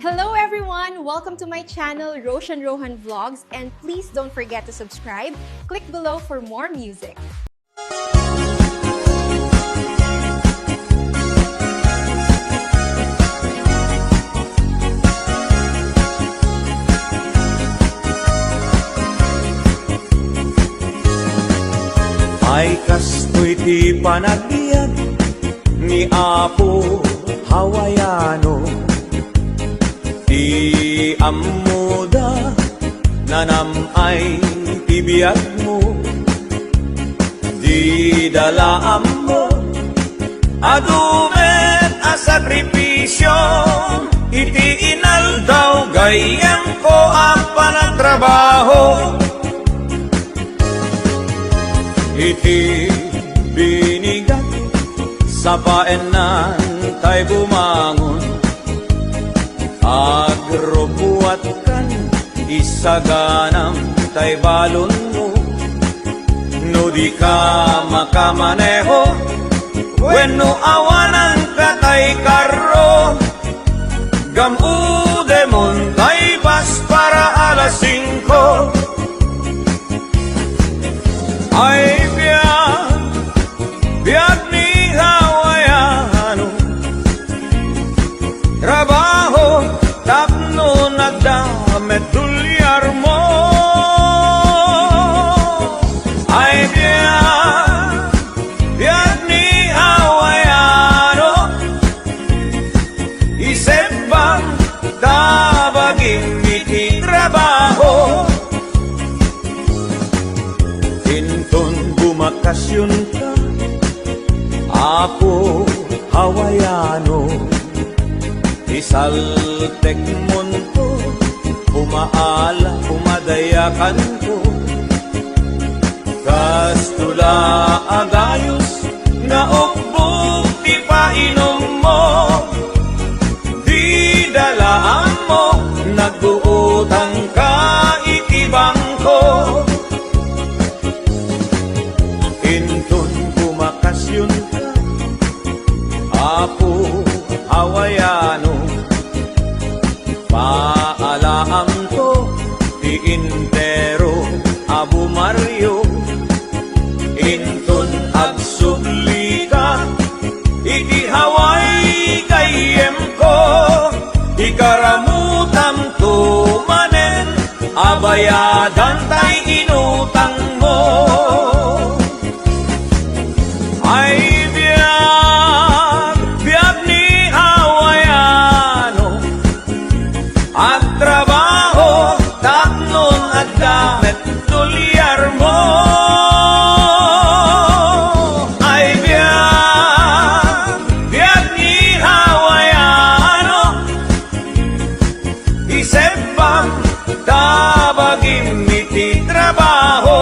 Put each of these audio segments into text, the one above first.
Hello everyone! Welcome to my channel, Roshan Rohan Vlogs, and please don't forget to subscribe. Click below for more music. Ay kastoy ti panagbiag ni Apo Hawaiano, ti amuda nanamay ti biag mo, di dalaam mo adumet a sakripisyo, iti inaldaw gayem ko ang panagtrabaho. Iti binigat sa paenan tay bumangon, agrubuat kan isaganam tay balon mo, no di ka makamaneho wenno awanan ka tay karro, gamude mon tay bas para alas 5. Ay biag ni Hawaiano, trabaho tapno nagdamet tulyar mo. Ay biag ni Hawaiano, isip bang tabagin iti trabaho. Inton bumakasyon ka, Apo Hawaiano, isaltek monto, umaala, umadayakan ko, kastula agayos, na okbog di painom mo, di dalaan mo, nagbuutang ka itibang ko. Inton bumakasyon ka, Apo Hawaiano, paalaam to ti intero Abu Mario. Inton agsubli ka, iti Hawaii kayem ko, ikaramutam to manen, abayadan tay inutang mo. Ay biag ni Hawaiano, ang trabaho tapnon at damet tulyar mo. Ay biag ni Hawaiano, isip bang tabagim iti trabaho.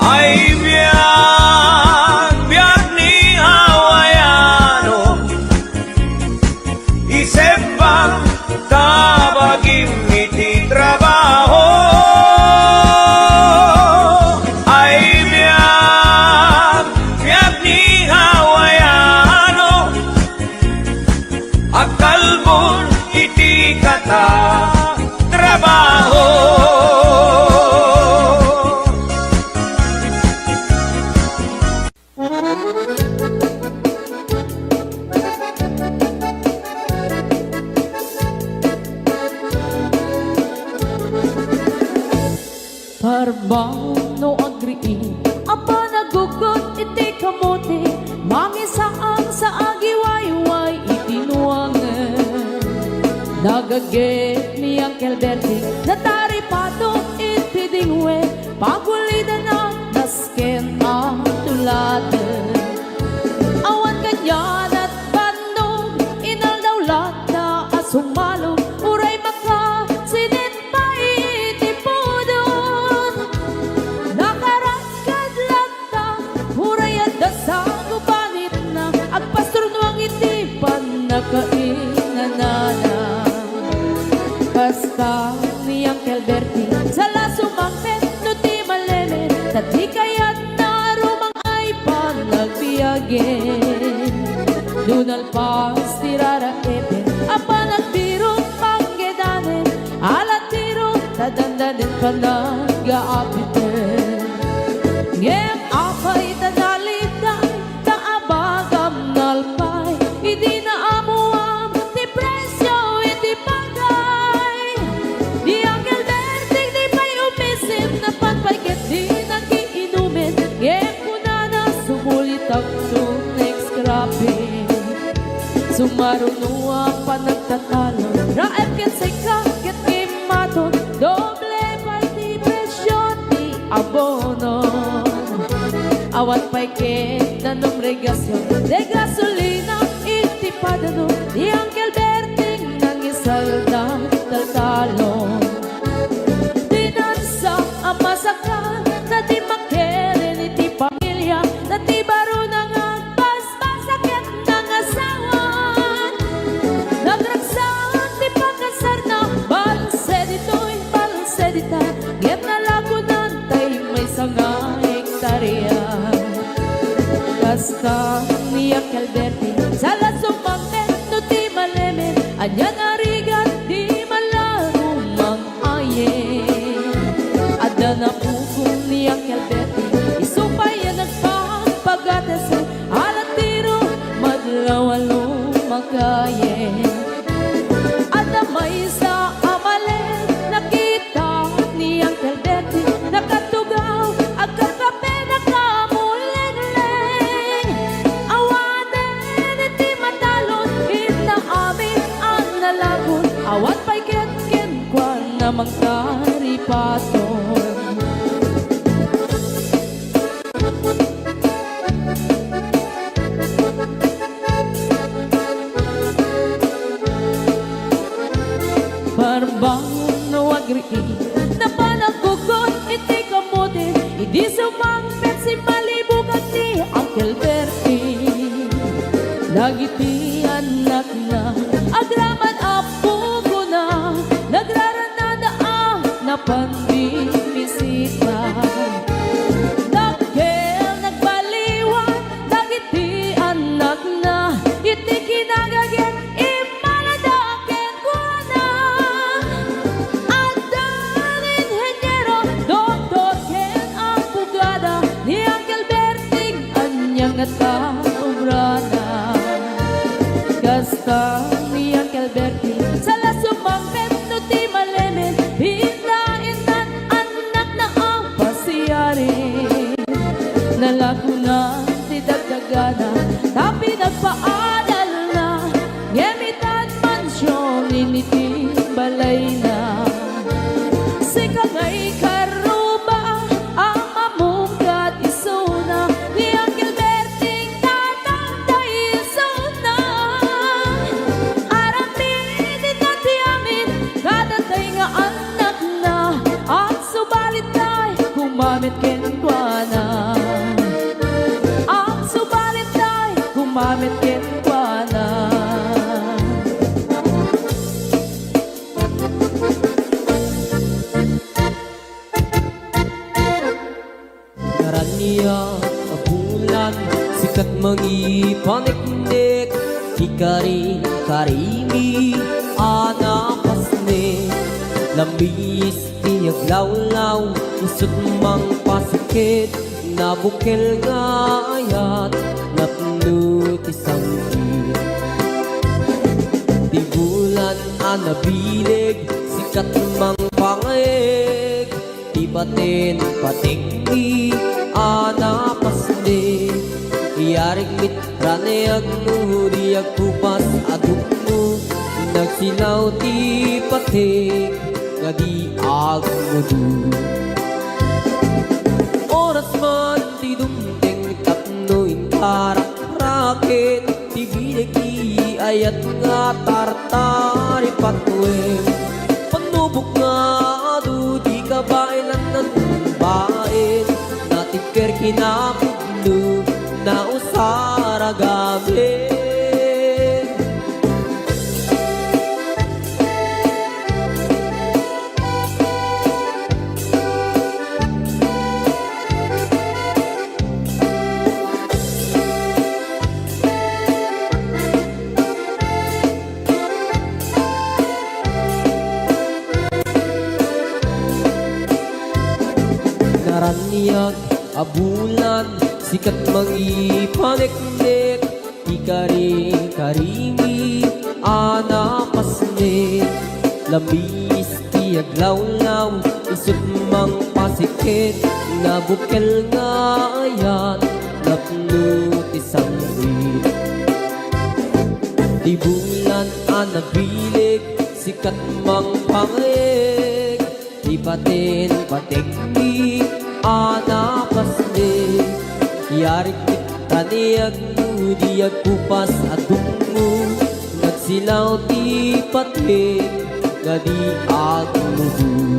Ay biag ni Hawaiano, isip bang tabagim iti trabaho. Ay biag ni Hawaiano, agkalbon iti kata trabaho. Parbang no agriin, apa nagugot iti kamote, mangisaang sa agiwayway itinuangan. Nagaget ni Uncle Bertie, nataripato iti dingwe, pagulidan ang nasken ang tulaten. Awan kanyan at bandog, inaldawlat na asumalog, uray maka sinin pa iti podon. Nakaraskad lang ta, uray at dasang gubanit na, agpastor nuang iti panakainanana. Basta ni Uncle Bertie, sala sumangpet no ti malele, tati kayat na rumang ay panagbiagin. Dunal pas ti sirara epin apa nagbiro panggedanen alatiro tadandanin panag-aapiten ngem apay tanalitan kaabagam nalpay hindi na amuam ti presyo hindi bagay di angel berting di pa'y umisim na panpayket di nagiinumin ngem kunana sumulit ang next scrapping sumaruno ang panagtatalo raep ket say kaket kimaton doble pa'y di presyo di abono awat pa'y ket na numregasyon de gasolina itipadano di angel berting nang isalda taltalon dinansa ang masaka na di makirin iti pamilya na di baro nang agpas-pasakit ng asawan nagragsahan di pagkasar na balse dito'y balse dita ngem na lagunan tay may sanga hektarya kasta ni Alberti sa lasumangmen no ti malemen anya narigat di malarumang ayen ada na pugong ni Alberti isupay yan nagpapagatas alatiro madlawalo magayen ada may sa amalen nakita ni Alberti nakatugaw agkakape nakamuleng-leng awanen iti matalon ita amin ang nalagon awat pa'y ken kwan namang karipaton Barbangon no agri na panagkugot iti kamote hindi sumangpet si malibugan ni Uncle Bertie dagiti anak na agraman apo ko na nagraranada na panbibisita dagkel nagbaliwan dagiti anak na iti kinagagen imaladaken ko na adan inhenyero doktor ken abogada ni Uncle Berting anyang at kaubrana gasta ni Uncle Berting sa lasumangpet no ti malemen hindain nan anak na ang pasiyari nalagunan ti dagdagana tapi nagpaadal na ngemitan mansyon initi balay na si kagay karuba ang mamungkat isuna ni Uncle Berting tatangday isuna aramin iti amin kadatay nga anak na at subalit tay kumamit ken kuana at subalit tay kumamit ken kuana Karaniya sa bulan sikat mangipaniknik ikari-karimi anapasne lambis tiyag lawlaw isut mang pasakit nabukel nga ayat napnut isang di bulan anabilig sikat mang pangeg di batin patinggi anapasne iyarig mit ranayag nuhuri agkupas adukmo nagsilaw ti pating nga di agmudu oras man ti dumting tapnoin karak-raket ti binagi ayat nga tartari patwem panubok nga adu di kabailan ng bain natiker kinapudlo na usara gabi abulan sikat mangipanek-nek ikari-karimi anapasne labis ti aglaw-law isut mang pasikit nabukel nga ayan napno ti sangwit di bulan anabilig sikat mang pangeg di paten patekni anapasne yarik taniyag mo diyag kupas adungo nagsilaw ti paten nga di agmudu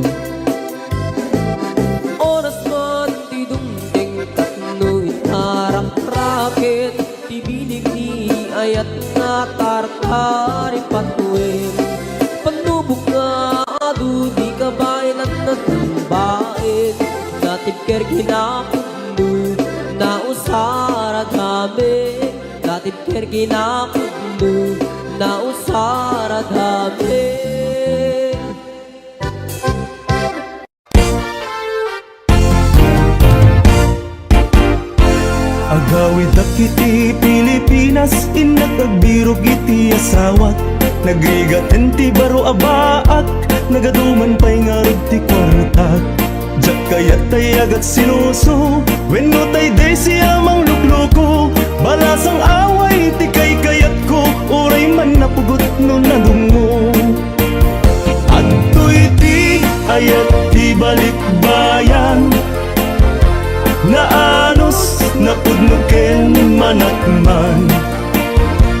oras man ti dumding tatno itarak-raket ti bilig ni ayat nga tartari patuin panubok nga adu di kabayan at natumbain natipker kinakudlo na usara dami natipker kinakudlo na usara dami Agawid akiti Pilipinas inagagbirog iti asawat nagrigaten ti baro abaak nagaduman pa'y ngarog ti kwartak jak kayat tay agat sinuso wenno tay day siya mang lukloko balasang away ti kay kayat ko uray man napugot no nadungo adtoy ti ayat ti balikbayan na anos na pudnuken manakman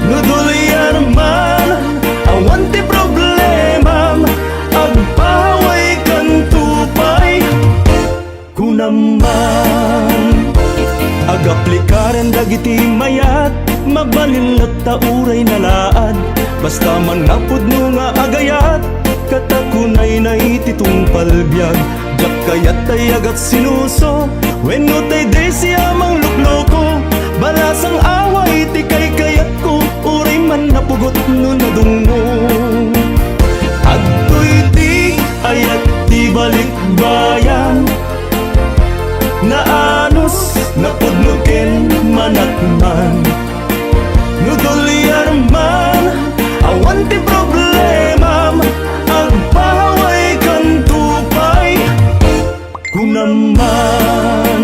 nudulyan man awan ti problema agpaway kan tupay kunaman agaplikaren dagiti mayat mabalin at tauray nalaad basta man napudno nga agayat katakunay na ititong palbyag jak kayat tay agat sinuso wenno tay day siya mang lukloko balasang away ti kay kayat ko uray man napugot no nadungo adtoy ti ayat ti balikbayan na anos napudnuken manakman nudulyan man awan ti problema agpaway kan tupay kunaman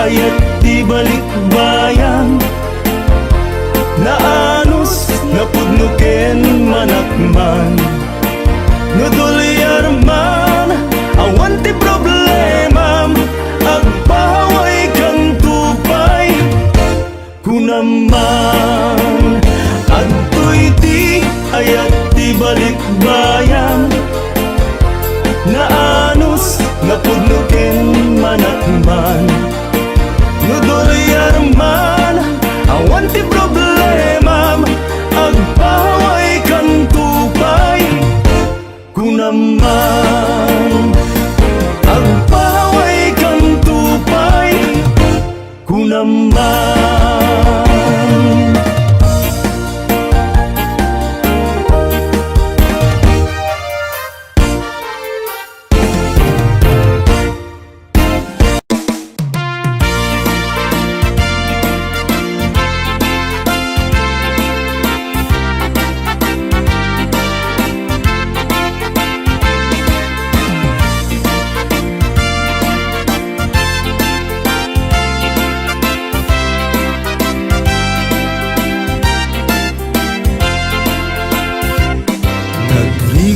ayat di balikbayan na anos napudnuken manakman nudulyan man awan ti problema agpaway kang tupay kunaman adtoy ti ayat di balikbayan na anos napudnuken manakman nudulyan man awan ti problema agpaway kan tupay kunaman agpaway kan tupay kunaman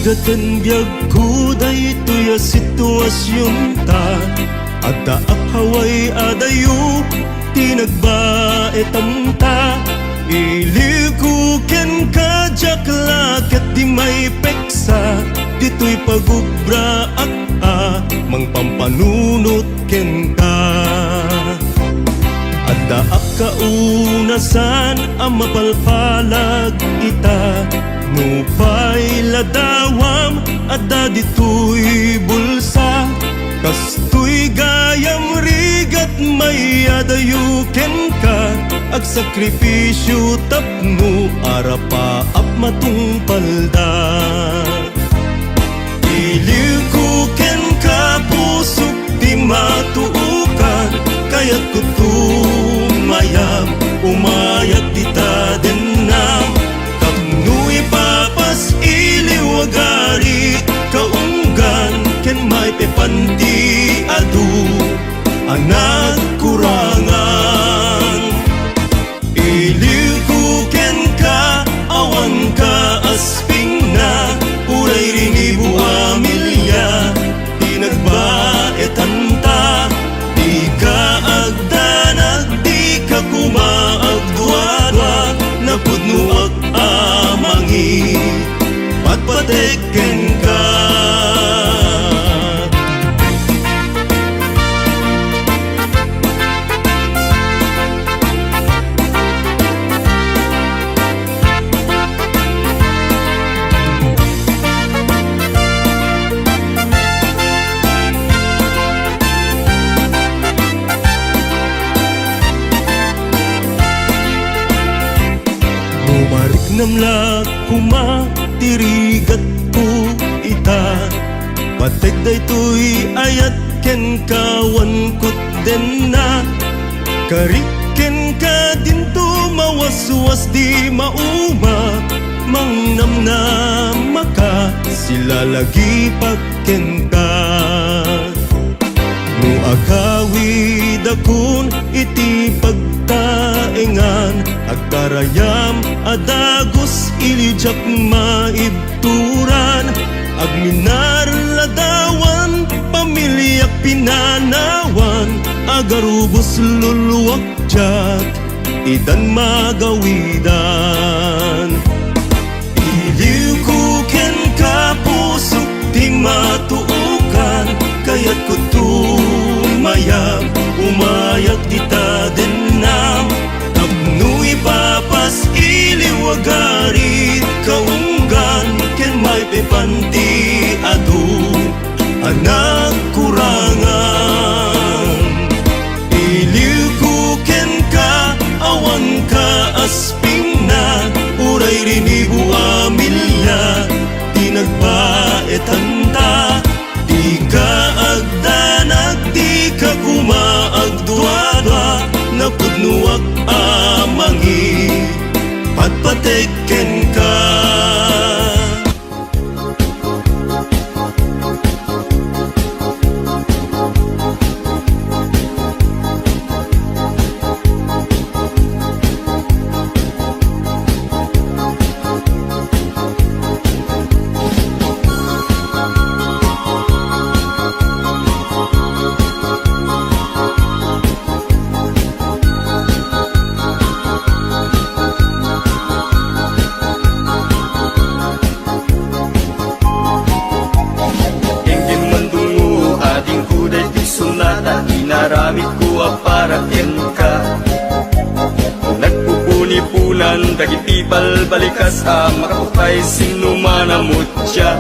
Nagligatan biyag ko daytoy a sitwasyon ta Agta akhaway adayo tinagbaetam ta Ilikuken ka jaklakat di may peksa Dito'y pagubra at mang pampanunot ken ka At Daak kaunasan ang mapalpalag ita, ngupay ladawam at dito'y bulsa. Kastoy gayam rigat may adayuken ka, ag sakripisyo tapno arapa ap matungpalda. Iliw ko ken ka pusok di matuukan, kaya't kutumayam umayat di ta denam. Kapnu'y papas iliw agari kaunggan, ken may pepanti adu ang nagkurangan. Iliw ko ken ka awan ka asping na, uray rinibu amilya di nagbaetan ta. Di ka agdanag, di ka kumaagdwadwa, napudno ag amangi patpateken ka. Bumarik namlak kuma tirigat ko ita, patek daytoy ayat ken kawan kut den na. Kariken ka dinto mawaswas di mauma, mangnamnam maka sila lagi pagken ka. No akawid akon iti pagtaengan, agkarayam adagos ilijak maibturan. Agminar ladawan pamilyak pinanawan, agarubos luluwak jak idan magawidan. Iliw ko ken ka pusok di matuukan, kaya't kutumayam umayag di ta denam. Tapno'y papas iliw agari kaunggan, ken may pepanti adu ang nagkurangan. Iliw ko ken ka awan ka asping na, uray rinibu amilya di nagbaetan ta. Di ka agdanag, di ka kumaagdwadwa, napudnuak amangi patpateken ka. Inaramid ko aparatin ka, nagpupuni-punan dagiti balbalikas makapukay sinuman amutya.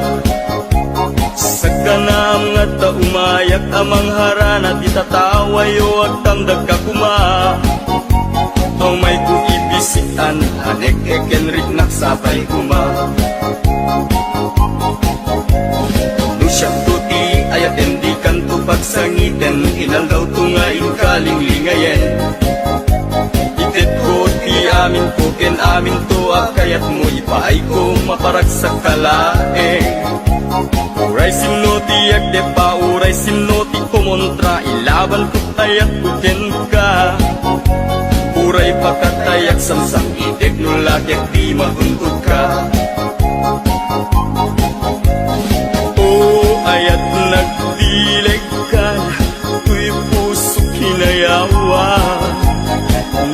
Sa kanam nga ta umayak amang harana di tatawayo ag tamdag ka kuma. Ang may ku ibisitan anek ekenrik naksapay kuma. Nusyak tuti ayat endi kanto pagsangiten, inal daw tungain kalinglingayen. Itit ko ti amin ko ken amin to akayat mo ipaay ko maparag sa kalaeng. Uray sinoti agde pa uray sinoti kumontra, ilaban ko tayak kuken ka. Uray pakatayak samsang itik nulagyak di mahuntod ka. Ayat nagdileg ka, tuy pusok hinayawa.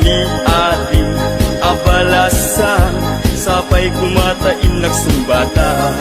Ni ating abalasan, sapay kumatain nagsumbata.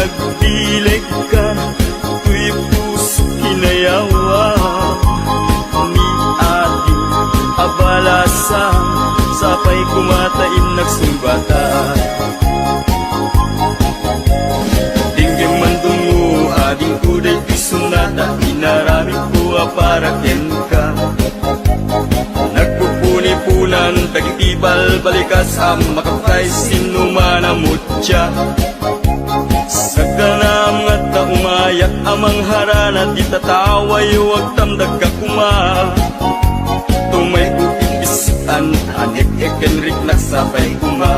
nagdilig ka, tuy puso kinayawa ni ating abalasa, sapay kumatain nagsumbata. Dinggim man dungo ading kuday pisunata, inarami ko para ken ka. Nagpupuni-punan, tagitibal balikas ang makapay sinumanamutya. Sa ganam nga ta umayak amang harana, di tataway huwag tamdag ka kuma. Tumay upit bisian, anik ekenrik nagsapay kuma.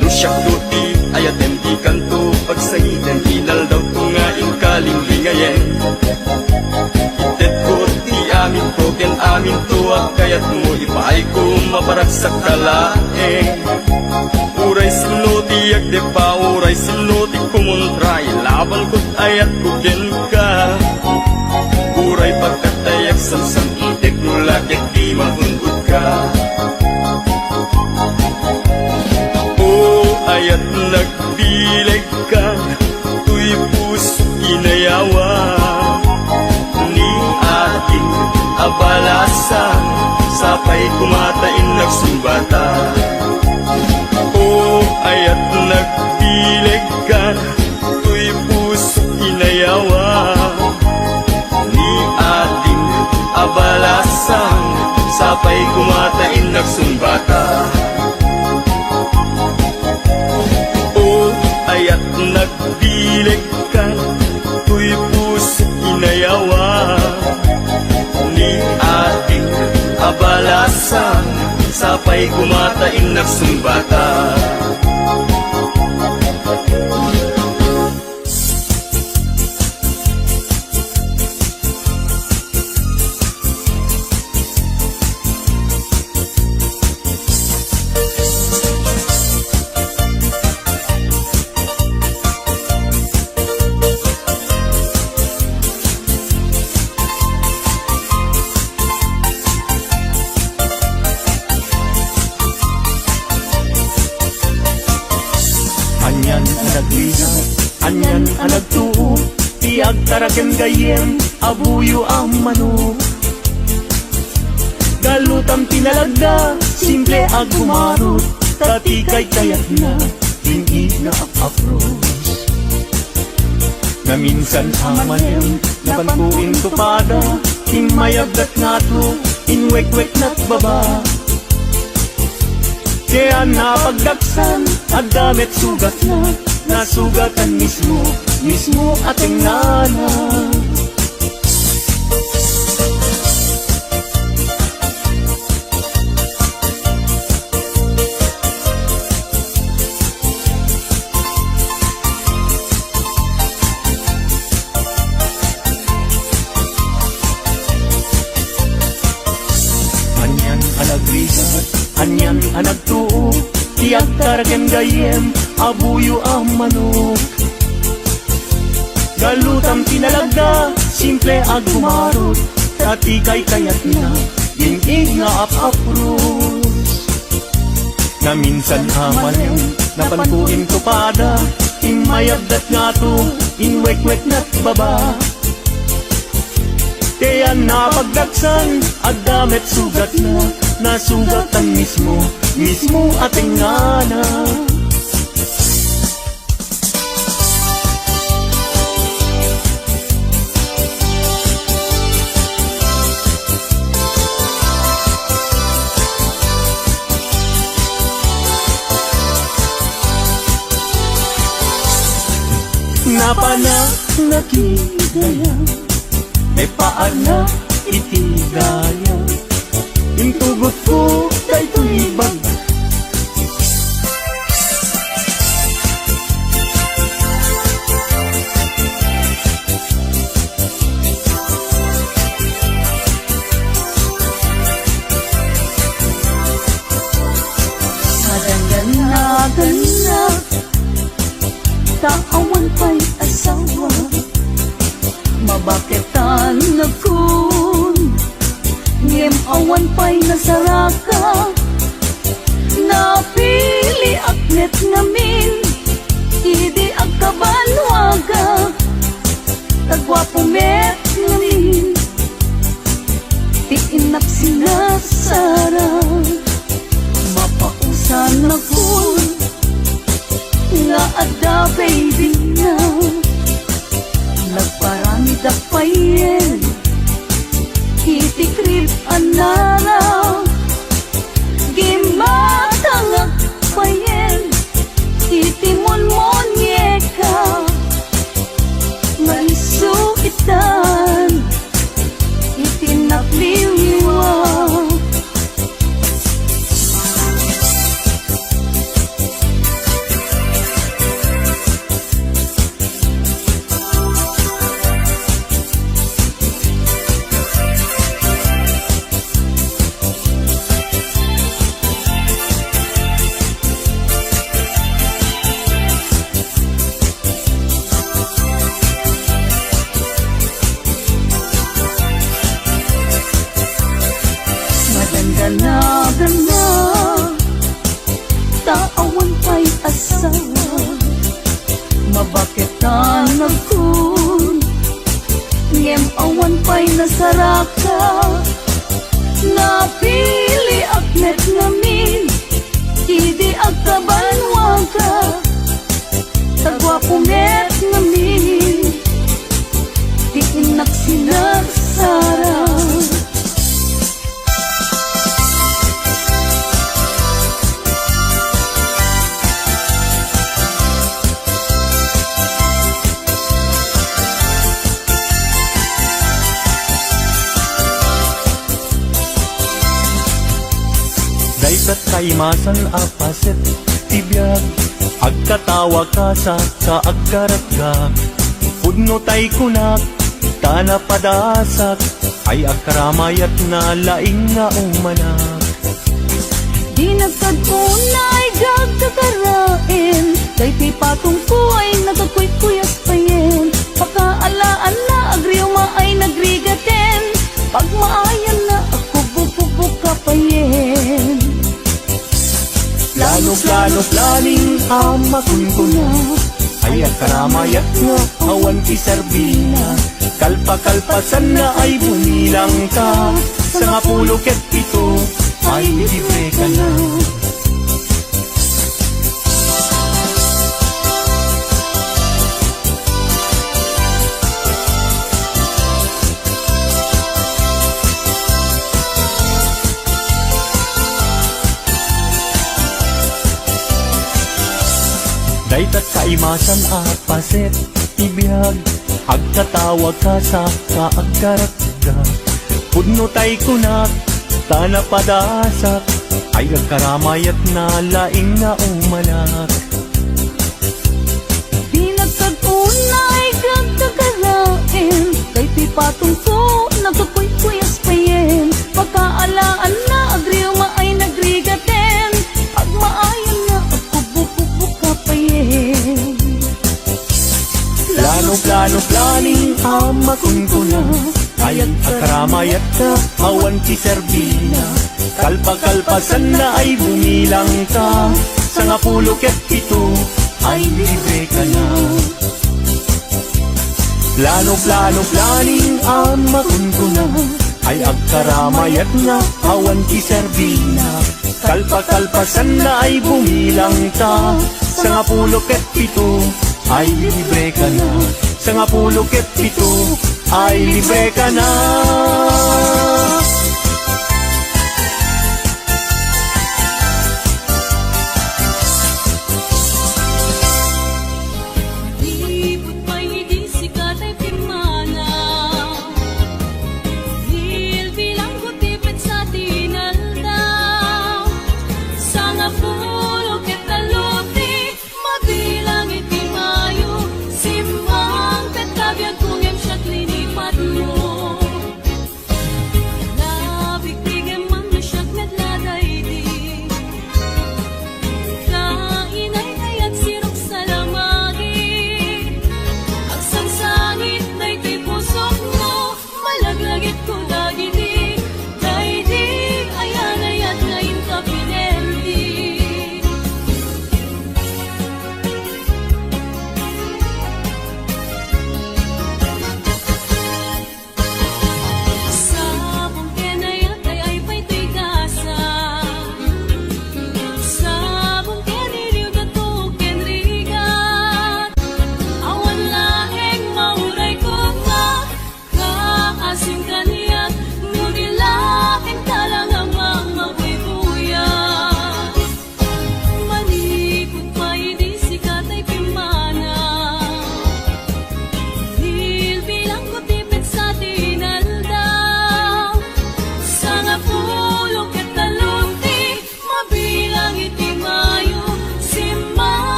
Lusyak duti, ayat di kanto, pagsangitan, inal daw tungaing kalinglingayen. Itet ko ti amin ko, ken amin tuwag, kayat mo ipaay ko maparak sa kalaeng. Uray sinuti, agde pa, uray sinuti kumuntray, laban ko't ayat ko ken ka. Uray pagkatayak samsam, itek no lagyak di mahundod ka. Ayat nagdilig ka, tuy puso kinayawa ni ating abalasa, sapay kumatain nagsumbata. Ayat nagdilig ka, tuy puso kinayawa ni ating abalasa, sapay kumatain nagsumbata. Ayat nagdilig ka, tuy puso inayawa ni ating abalasan, sapay kumatain nagsumbata. Anyan ang nagligat, anyan ang nagtuo, tiyag taraken gayem, abuyo ang manok. Galutam tinalagda, simple ag gumarot, tatikay kayat na, hindi na apros. Na minsan amanem, napantuin tupada, himayagdat nga to, inwek-wek na't baba. Kaya napagdaksan, at damit sugat na, nasugatan mismo, mismo ating nana. Anyan ang nagrigat, anyan ang nagtuo, tiyag taraken gayem, abuyo ang manok. Galutam tinalagda, simple ag gumarot, tatikay kayat na, dinig nga apapros. Na minsan amanem, napantuin tupada, imayagdat nga to, inwek-wek na't baba. Kaya napagdaksan, at damit sugat na, nasugatan mismo, mismo ating nana. Napana nakigaya, may paana itigaya, intugot ko kay tulibag. Gana, taawan pa'y asawa, mabaketan na kun, ngem awan pa'y nasaraka, napili aknet ngamin, idi agkabanwaga, tagwapo met ngamin, ti inak sinasara, mapausan akun, nga ada baby na, nagparami da payen, iti krip anaraw, gimatangak payen, iti monmonyeka, maisuitan, iti napliwiwa. Gana, taawan pa'y asawa, mabaketan agkun, ngem awan pa'y nasaraka, napili aknet ngamin, idi agkabanwaga, tagwapo met ngamin, di inak sinasara. Daytat kaimasan apaset tibiyag, agkatawa ka sa kaagkarat ka, pudno tay kunak, tana padasak, ay agkaramayat na laing nga umanak. Di nagkadunay gagkakarain, kay tipatong ko ay nagkakuy-kuyas payen, pakaala-ala agriyo ay nagrigaten, pag maayan na ako bububuk ka payen. Plano planing amakun ko na, ay agkaramayat nga awan kisarbina, kalpa-kalpasan na ay bumilang ka, sa nga pulo ket pito ay libre ka na. Daytat kaimasan apaset ibiyag, agkatawag ka sa kaagkarat ka, pudno tay kunak, tana padasak, ay agkaramayat na laing nga umanak. Di nagkadunay gagkakarain, kay tipatong ko nagkakuy-kuyas payen, pagkaalaan na agriyo ay nagrigaten, pag maayan na ako bububuk ka payen. Plano planing amakun ko na, ay agkaramayat ka awan kiserbina, kalpa-kalpasan na ay bumilang ka, sa nga pulo ket pito ay libre ka na. Plano planing amakun ko na, ay agkaramayat nga awan kiserbina, kalpa-kalpasan na ay bumilang ka, sa nga pulo ket pito ay libre ka na, sa nga pulo ket pito ay libre ka na. Lipot pa'y di sikat ay pirmana, dil bilang kutipit sa tinaldaw, sa nga pulo ket taluti, mabilang iti mayo, simbang ket kabyag kung em siya't linipat mo.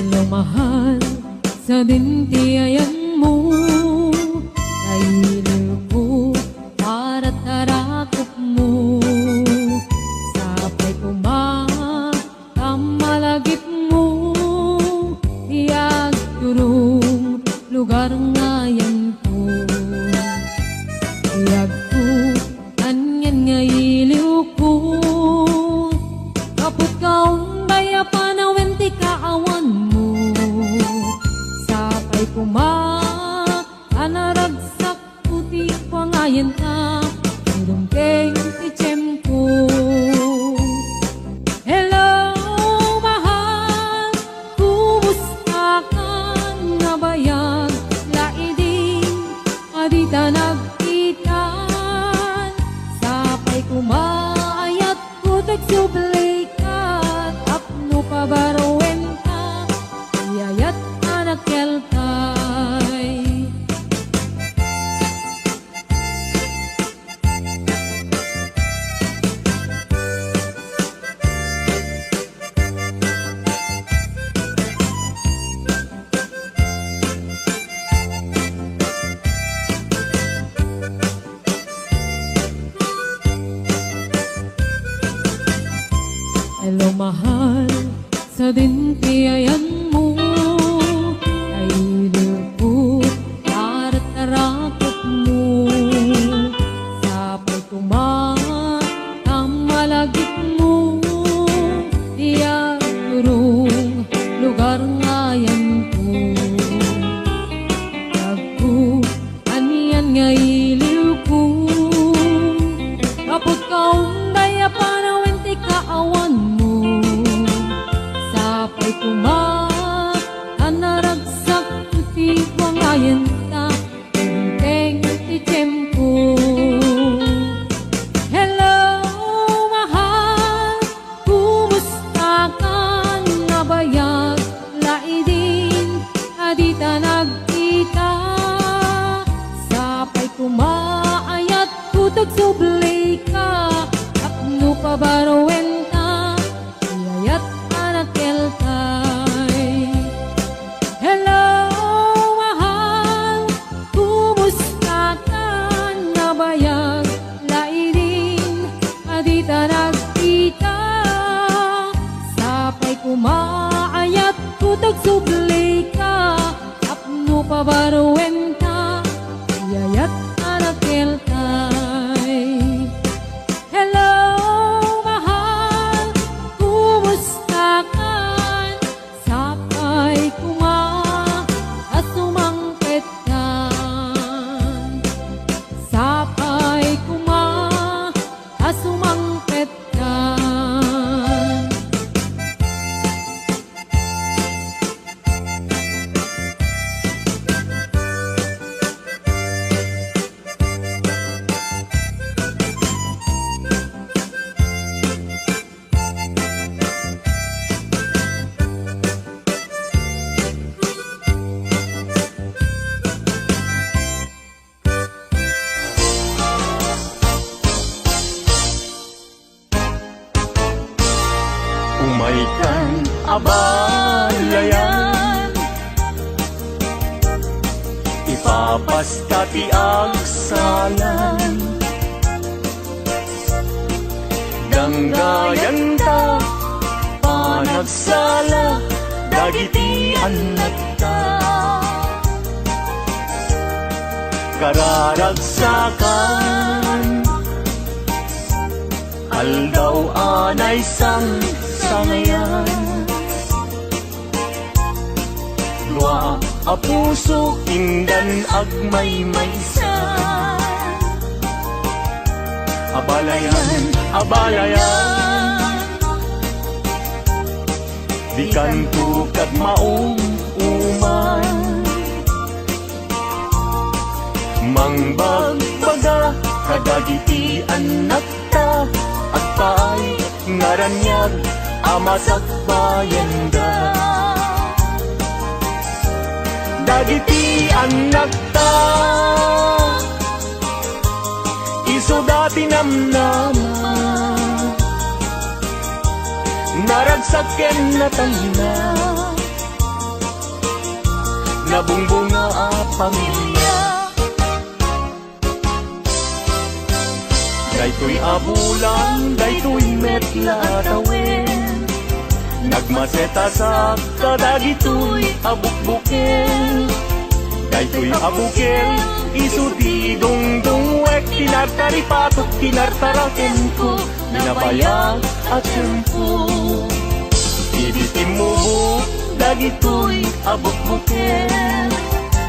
Hello mahal, sa dintiayan mo Kailiw ko para tarakop mo Sapay kumamalagip mo Iyag turong lugar ngayon ko Iyag ko, anyan nga iliw ko Kapot kaong baya panawin ti kaawan mo Sapay anaragsak puti pangayan ta Irungkeng ti tiyem ko Hello mahal, kumusta ka na bayan Laidin, adita nagkitan Sapay kumaayat ko tagsublikat Apno pabarowen ka, iyayat anak keltay Hello mahal, sa dintiayan mo Kailiw ko para tarakot mo Sapay kumamalagip mo Iyag turong lugar ngayon ko Yagko, aniyan nga iliw ko Kapot kaong daya panawin ti kaawan mo Sapay anaragsak ti wangayen ta Teng ti tiyem ko Hello mahal, kumusta ka na bayag Laidin, adita nagkita Sapay kumaayat kutag sublay ka Apno pabarowen ta Iyayat anak keltay Hello mahal, kumusta ka na bayag Laidin, adita nagkita Sapay kumaayat kutag sublay ka Apno pabarowen ta Iyayat anak keltay Hello mahal, kumusta ka Sapay asumangkit ka Sapay asumangkit ka Umaikan abalayan Ipapastati ang salan Ganggayan ta panagsala Dagiti anak ta Kararagsakan Aldaw anay sangayan Dua a puso indan agmay-maysa Abalayan, abalayan Di kanto kat maong uman Mangbagbaga kadagiti anak ta At paay ngaranyag amasak bayenda Dagiti anak ta Iso dati namnama Naragsaken na tayo na nabungbunga a pamilya. Daytoy abulan, daytoy metla tawin, nagmaseta sa kadagitoy abukbukel. Daytoy abukel, isuti dongdong-wek, tinartaripatok, tinartaraken ko, minabayag at tempo. Ibitim mo buk, dagitoy abukbukel,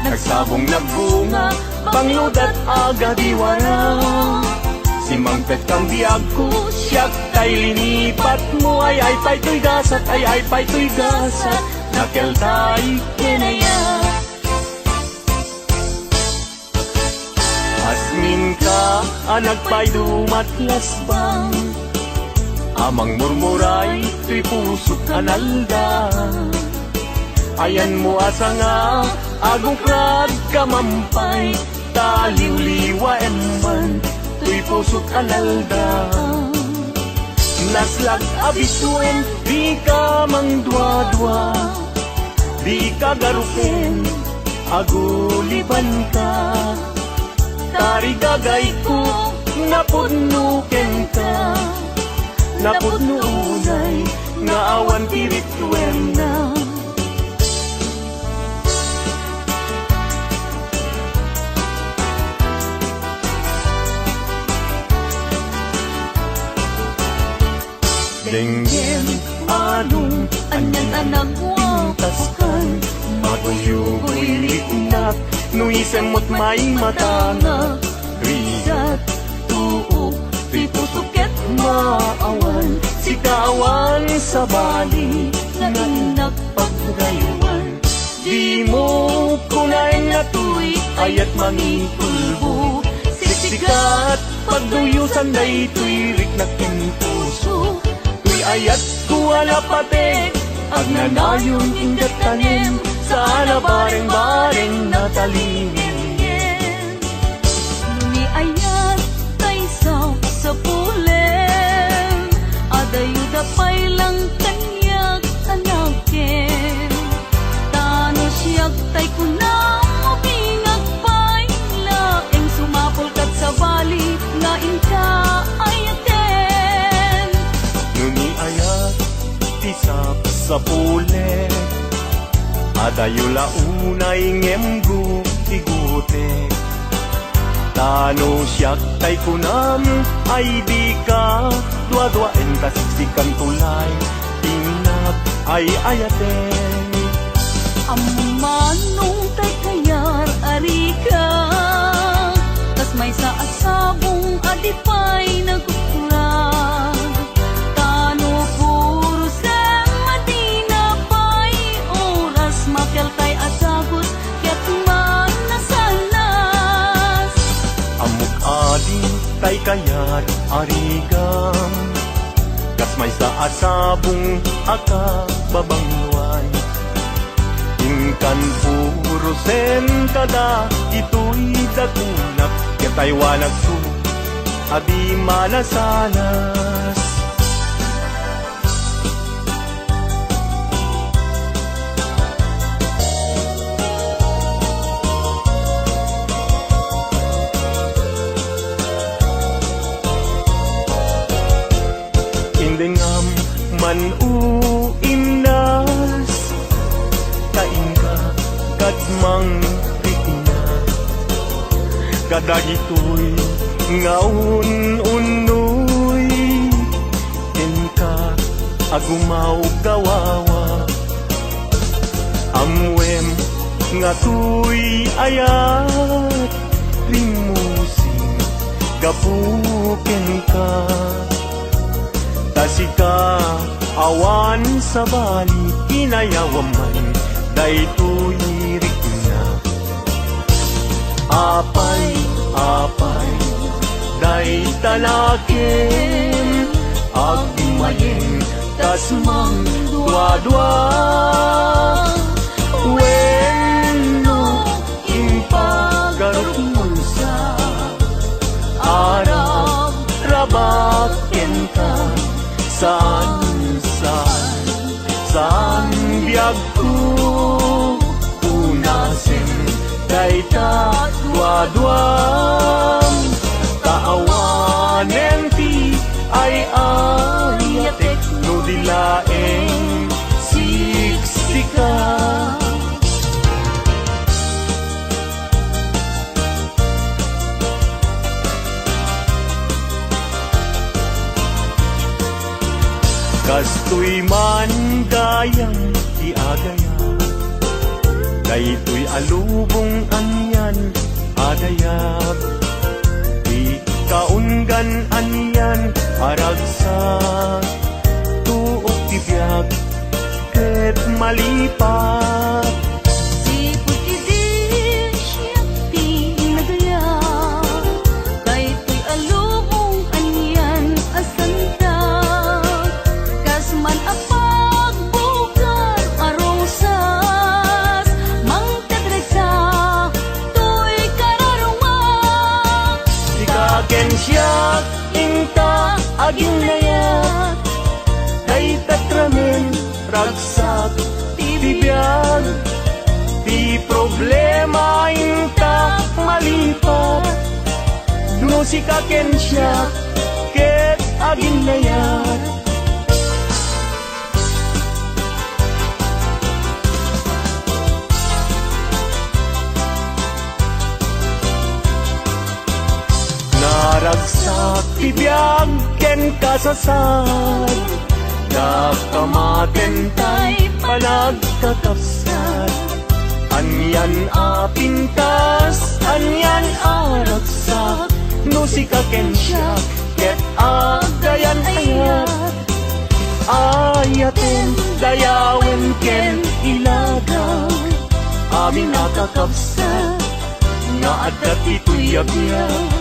nagsabong nagbunga, pangludat aga diwara. Si Mangpet kang biyag ko, siyak tay linipat mo, ay pa'y to'y gasat, ay pa'y to'y gasat, nakel tay kinaya. Asmin ka, anak pa'y dumatlas bang, amang murmuray, to'y pusok analda. Ayan mo asa nga, agong krad kamampay, taliw-liwa eman, to'y pusok analda. Naslag abisuin, di ka mangdwa-dwa, di ka garukin, aguliban ka. Tarigagay ko, napudnuken ka, napudnunay, nga awan tirituen na. Denggen, anong, Anyan anak taskan, matuyugoy riknak, nuisen mo't may matanga. Rigat, tuog, tuy pusuket maawan, si kawan sa bali, nga inak pagdayuan. Di mo kunain na tuy, ayat mangipulbo, siksikat, pagduyusan day tuy riknak puso. Tuy ayat kuwala patek, agnanayon ingat tanim, sana bareng-bareng natalingin. Ni ayat tay sa pulen, adayuda pa'y lang kanyak anakin. Tano siyak tay kunang mabingag pa'y laeng sumapol kat sa bali, nga inka ayaten. Nuni ayat tisap sa pule, adayula unay ngemgu igute. Tano siyak tay kunam, ay di ka dua-duaen kasiksikan tulay, tinap ay ayaten. Amanong tay kayar arika, tas may sa asabong adipay nagkukurang. Tano puro sa Madina pa'y oras, makel tay asagot, ket man nasanas. Amok adi tay kayat arigam, kas may sa asabong aka babangluay. Ingkan puro sen kada, ito'y dagunak, ketay wanag su, adi manasanas. Indengam man uimnas, kainga kadmang rikna, kadagitoy ngaun unoy, inka agumaw gawawa. Amwem nga tuy ayat, limusin gapuken ka. Tasika awan sa bali, inayawaman, daytoy rikna. Apay, day tanakin, agmayin, tasmang dua-dua. Weno, impagarup munsa, arab, rabaken ka. Saan biag ko, unas ka dua-duam Taawanen ti ay ayatek no dilaeng siksika Kastoy man gayang iagaya Daytoy alubong anyan adayag Di kaunggan anyan aragsak Tuok tibiyag ket malipat Di putidin siya tinagaya Daytoy alubong anyan asanta Kasman apag bukar arosas Mangtadresa tuy kararungan Ikaken siya inta aging layat Day tatramen ragsak tibiyag Di problema inta malipat No si kaken siya ket aging layat Naragsak tibiyag ken kasasad Dakamaten tay panagkakapsat Anyan apintas, anyan aragsak No si kaken siya ket agayan ayat Ayaten dayawen ken ilaga Amin nakakapsat nga adat ito'y abiyag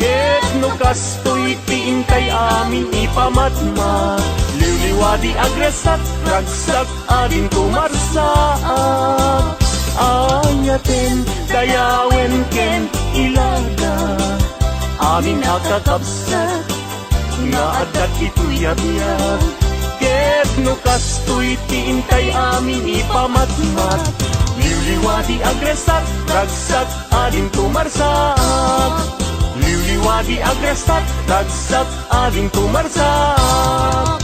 Ket no kastoy tiin kay amin ipamatma Liwliwadi agresat ragsak adin kumarsaak Ayaten dayawen ken ilaga Amin nakakapsat nga adat ito'y abiyag Ket no kastoy tiin kay amin ipamatmat Liwliwadi agresat ragsak adin kumarsaak Liwliwadi agresat ragsak ading tumarsak